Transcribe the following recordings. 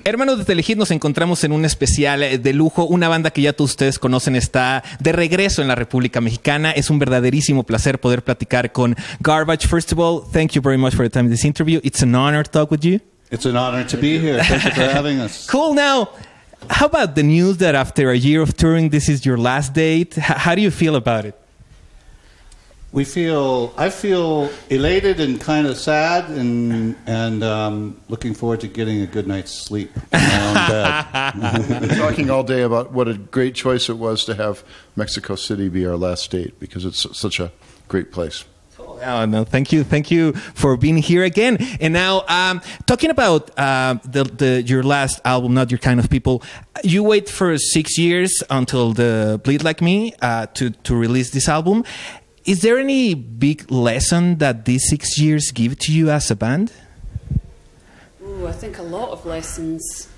Hermanos de Telehit, nos encontramos en un especial de lujo. Una banda que ya todos ustedes conocen está de regreso en la República Mexicana. Es un verdaderísimo placer poder platicar con Garbage. First of all, thank you very much for the time of this interview. It's an honor to talk with you. It's an honor to be here. Thank you for having us. Cool. Now, how about the news that after a year of touring, this is your last date? How do you feel about it? I feel elated and kind of sad, and looking forward to getting a good night's sleep in my own bed. We've been talking all day about what a great choice it was to have Mexico City be our last date, because it's such a great place. Oh, no, thank you for being here again. And now, talking about your last album, Not Your Kind of People, you wait for 6 years until the Bleed Like Me to release this album. Is there any big lesson that these 6 years give to you as a band? Ooh, I think a lot of lessons.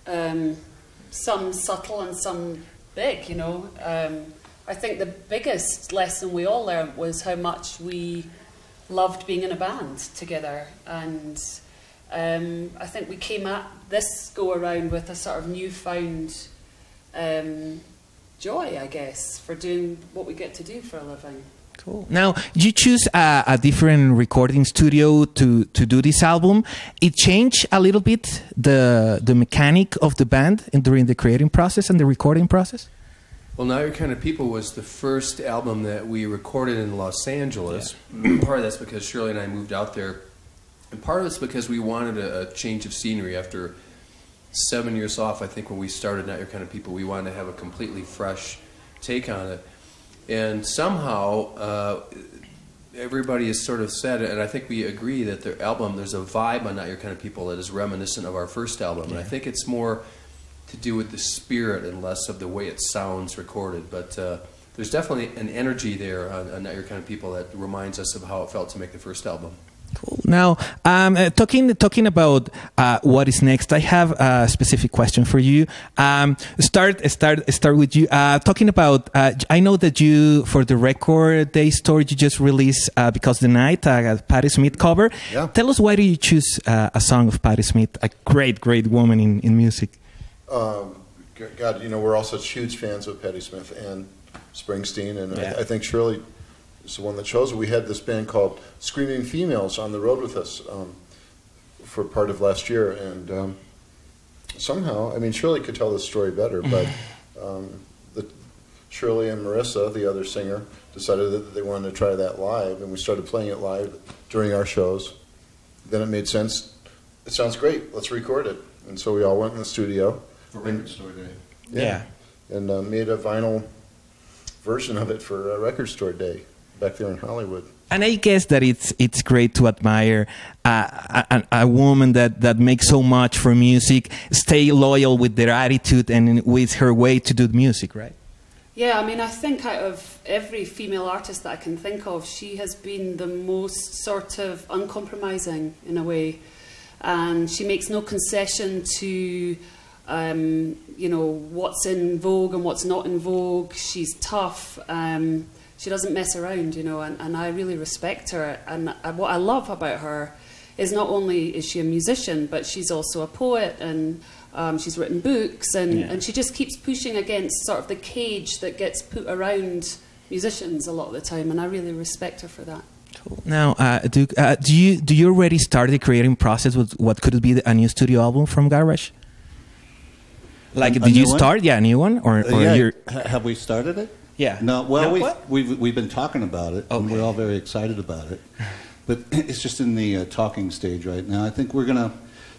Some subtle and some big, you know. I think the biggest lesson we all learned was how much we loved being in a band together. And I think we came at this go around with a sort of newfound joy, I guess, for doing what we get to do for a living. Cool. Now, you choose a different recording studio to do this album. It changed a little bit the mechanic of the band during the creating process and the recording process? Well, Not Your Kind of People was the first album that we recorded in Los Angeles. Yeah. Part of that's because Shirley and I moved out there. And part of it's because we wanted a change of scenery. After 7 years off, I think when we started Not Your Kind of People, we wanted to have a completely fresh take on it. And somehow, everybody has sort of said, and I think we agree, that their album, there's a vibe on Not Your Kind of People that is reminiscent of our first album. Yeah. And I think it's more to do with the spirit and less of the way it sounds recorded. But there's definitely an energy there on Not Your Kind of People that reminds us of how it felt to make the first album. Cool. Now, talking about what is next, I have a specific question for you. Start with you. Talking about, I know that you, for the Record Day store, you just released Because the Night, a Patti Smith cover. Yeah. Tell us, why do you choose a song of Patti Smith, a great woman in music? God, you know, we're all such huge fans of Patti Smith and Springsteen, and yeah. I think Shirley is the one that chose it. We had this band called Screaming Females on the road with us for part of last year, and somehow, I mean, Shirley could tell this story better, but Shirley and Marissa, the other singer, decided that they wanted to try that live, and we started playing it live during our shows. Then it made sense. It sounds great. Let's record it. And so we all went in the studio. For Record Store Day. Yeah. And made a vinyl version of it for Record Store Day back there in Hollywood. And I guess that it's great to admire a woman that makes so much for music, stay loyal with their attitude and with her way to do music, right? Yeah, I mean, I think out of every female artist that I can think of, she has been the most sort of uncompromising in a way. And she makes no concession to you know, what's in vogue and what's not in vogue. She's tough. She doesn't mess around, you know, and I really respect her. And what I love about her is not only is she a musician, but she's also a poet, and she's written books, and she just keeps pushing against sort of the cage that gets put around musicians a lot of the time, and I really respect her for that. Cool. Now, Duke, do you already start the creating process with what could be a new studio album from Garbage? Like, did you start? Yeah, a new one, or yeah. Have we started it? Yeah. No. Well, we've been talking about it, and we're all very excited about it. But it's just in the talking stage right now. I think we're gonna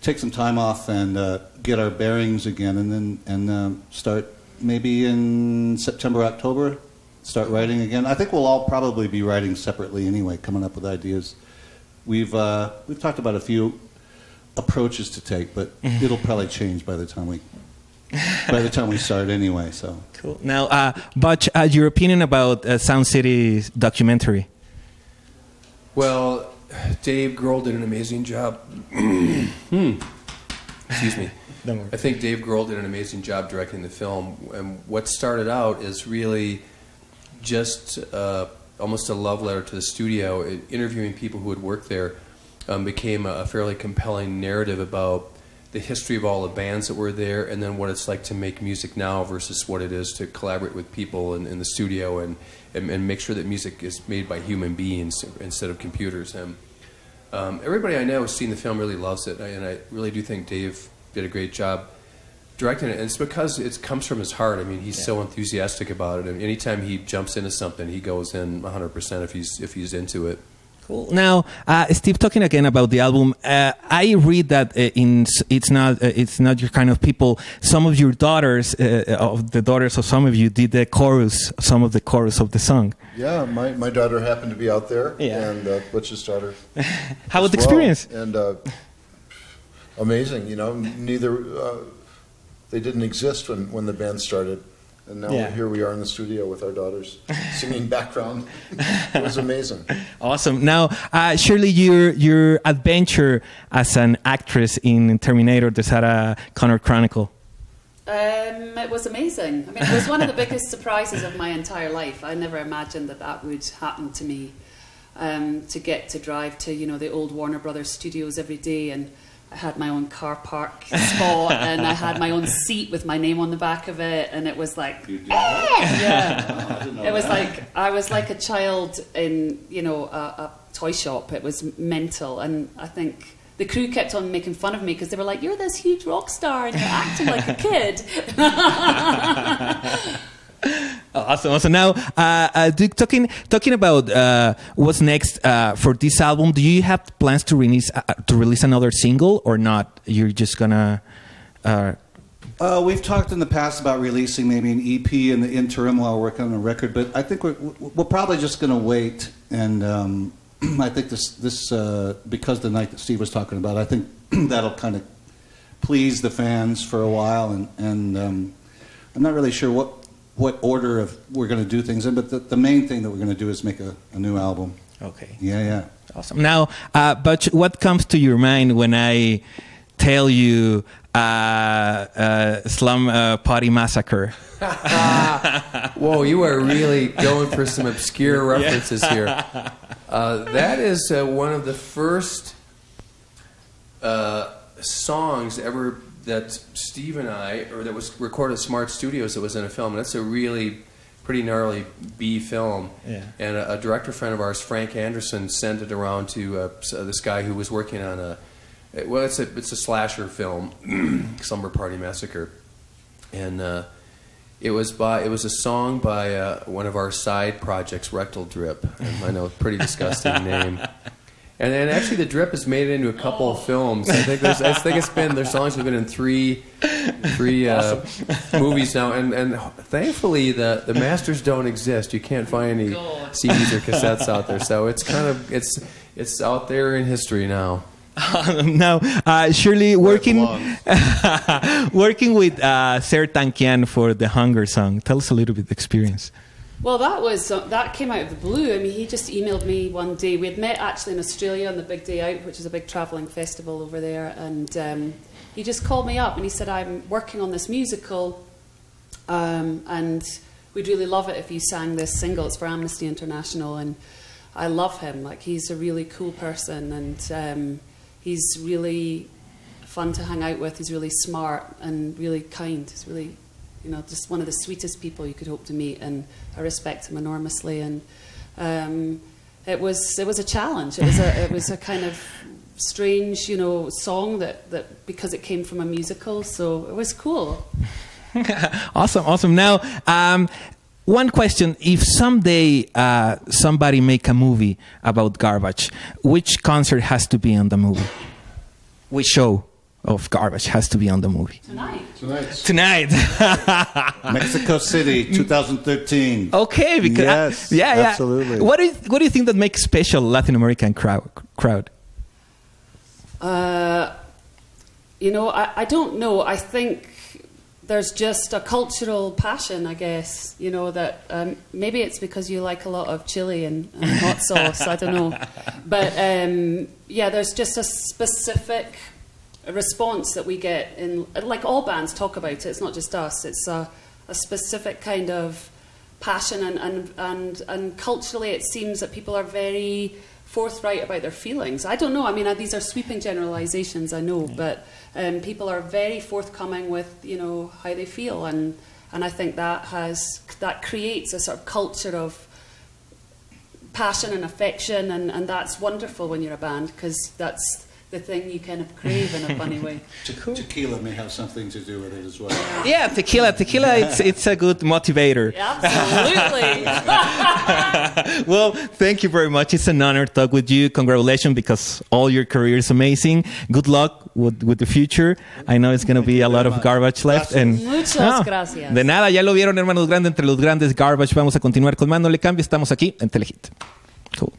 take some time off and get our bearings again, and then start maybe in September, October. Start writing again. I think we'll all probably be writing separately anyway, coming up with ideas. We've talked about a few approaches to take, but it'll probably change by the time we start anyway. So cool. Now, Butch, your opinion about Sound City's documentary? Well, Dave Grohl did an amazing job. Excuse me. I think Dave Grohl did an amazing job directing the film. And what started out is really just almost a love letter to the studio. Interviewing people who had worked there became a fairly compelling narrative about the history of all the bands that were there, and then what it's like to make music now versus what it is to collaborate with people in the studio and make sure that music is made by human beings instead of computers. And everybody I know who's seen the film really loves it, and I really do think Dave did a great job directing it. And it's because it comes from his heart. I mean, he's so enthusiastic about it, and anytime he jumps into something, he goes in 100% if he's into it. Cool. Now, Steve, talking again about the album, I read that it's not your kind of people. Some of your daughters, of the daughters of some of you, did the chorus, some of the chorus of the song. Yeah, my daughter happened to be out there, yeah. And Butch's daughter. How was the experience? And amazing, you know. They didn't exist when the band started. And now here we are in the studio with our daughters singing background. It was amazing. Awesome. Now, Shirley, your adventure as an actress in Terminator, the Sarah Connor Chronicle. It was amazing. I mean, it was one of the biggest surprises of my entire life. I never imagined that would happen to me. To get to drive to, the old Warner Brothers studios every day, and I had my own car park spot, and I had my own seat with my name on the back of it, and it was like, yeah, it was like I was like a child in a toy shop. It was mental, and I think the crew kept on making fun of me because they were like, "You're this huge rock star, and you're acting like a kid." Awesome. Now, Duke, talking about what's next for this album, do you have plans to release another single or not? You're just gonna. We've talked in the past about releasing maybe an EP in the interim while we're working on a record, but I think we're probably just going to wait. And I think this because the night that Steve was talking about, I think that'll kind of please the fans for a while, and I'm not really sure what order we're going to do things in, but the main thing that we're going to do is make a new album. Okay. Yeah. Awesome. Now, but what comes to your mind when I tell you Slum Party Massacre? Whoa, you are really going for some obscure references here. That is one of the first songs ever that Steve and that was recorded at Smart Studios that was in a film. And that's a really pretty gnarly B film. Yeah. And a director friend of ours, Frank Anderson, sent it around to this guy who was working on it's a slasher film, Slumber Party Massacre. And it was a song by one of our side projects, Rectal Drip. And I know, pretty disgusting name. And then actually the Drip has made it into a couple of films. I think their songs have been in three movies now, and thankfully the masters don't exist. You can't find any CDs or cassettes out there, so it's kind of it's out there in history now. Now, Shirley, working with Ser Tankian for the Hunger song. Tell us a little bit of the experience. Well, that came out of the blue. I mean, he just emailed me one day. We had met actually in Australia on the Big Day Out, which is a big travelling festival over there, and he just called me up and he said, "I'm working on this musical, and we'd really love it if you sang this single. It's for Amnesty International." And I love him. Like, he's a really cool person, and he's really fun to hang out with. He's really smart and really kind. He's really, just one of the sweetest people you could hope to meet, and I respect him enormously. And it was a challenge. It was a kind of strange, song that because it came from a musical, so it was cool. Awesome. Now, one question: if someday somebody make a movie about Garbage, which concert has to be on the movie? Which show of Garbage has to be on the movie? Tonight. Mexico City, 2013. Okay, because yes, absolutely. What do you think that makes special Latin American crowd? I don't know. I think there's just a cultural passion, I guess. That maybe it's because you like a lot of chili and hot sauce. I don't know, but there's just a specific response that we get in, like all bands talk about it. It's not just us. It's a specific kind of passion, and culturally, it seems that people are very forthright about their feelings. I don't know. I mean, these are sweeping generalizations, I know, but people are very forthcoming with, you know, how they feel, and I think that creates a sort of culture of passion and affection, and that's wonderful when you're a band, because that's the thing you kind of crave in a funny way. Tequila may have something to do with it as well. Yeah, tequila, it's a good motivator. Absolutely. Well, thank you very much. It's an honor to talk with you. Congratulations, because all your career is amazing. Good luck with the future. I know it's going to be a lot of garbage left. And Muchas gracias. De nada, ya lo vieron, hermanos grandes, entre los grandes garbage. Vamos a continuar con más. No le cambie, estamos aquí en Telehit. Cool.